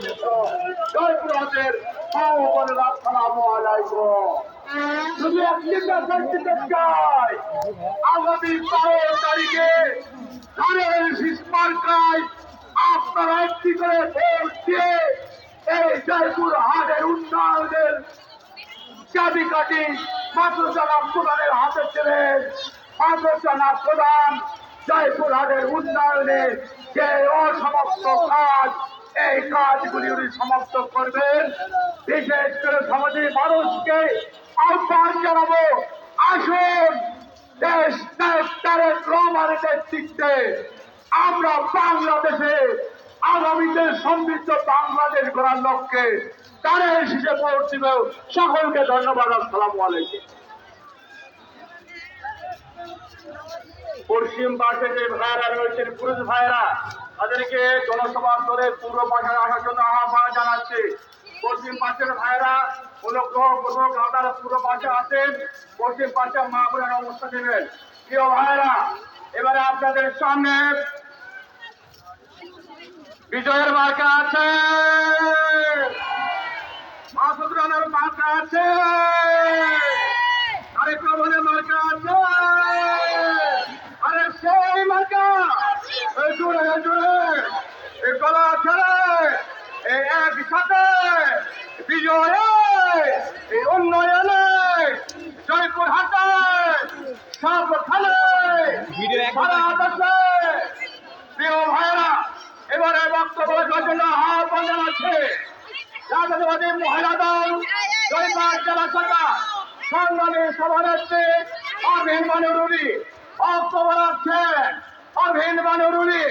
সম্মানিত জয়পুরহাটের মা ও বোনেরা, আসসালামু আলাইকুম। শুধু একটি মেসেজ দিতে চাই, আগামী 12 তারিখে ধানের শীষ মার্কায় আপনারা একটি করে ভোট দিয়ে এই জয়পুরহাটের উন্নয়নের চাবিকাঠি মাদ্রাসা প্রধানের হাতে ছিলেন। মাদ্রাসা প্রধান জয়পুরহাটের উন্নয়নে যে অসমাপ্ত কাজ, এই কাজগুলি উনি সমাপ্ত করবেন। বিশেষ করে সমাজের মানুষকে আহ্বান জানাবো, আসুন দেশ নায়ক তারেক রহমানের নেতৃত্বে আমরা বাংলাদেশে আগামীতে সমৃদ্ধ বাংলাদেশ গড়ার লক্ষ্যে তাদের শীষে ভোট দিব। সকলকে ধন্যবাদ। আসসালামু আলাইকুম। পশ্চিম পাশে যে ভাইয়েরা রয়েছেন, পুরুষ ভাইয়েরা, তাদেরকে জনসভা স্তরে পূর্ব পাশে আসার জন্য আহ্বান জানাচ্ছি। পশ্চিম পাশের ভাইয়েরা অনুগ্রহ পূর্বক আপনারা পূর্ব পাশে আসেন, পশ্চিম পাশে মা বোনেরা অবস্থা নেবেন। প্রিয় ভাইয়েরা, এবারে আপনাদের সামনে বিজয়ের মার্কা আছে, মাসুদ রানার মার্কা আছে, তারেক রহমানের মার্কা আছে। আরে সেই মার্কা জুড়ে জুড়ে এই গলা ছেড়ে এই একসাথে বিজয়ে, এই উন্নয়নে, জয়পুরহাটে সবখানে সারা দেশে। প্রিয় ভাইয়েরা, এবারে বক্তব্য রাখার জন্য আহ্বান জানাচ্ছে জাতীয়তাবাদী মহিলা দল জয়পুরহাট জেলা শাখা সংগ্রামী সভানেত্রী অরভিন বানুরুলি বক্তব্য রাখছেন। অরভিন বানুরুলি।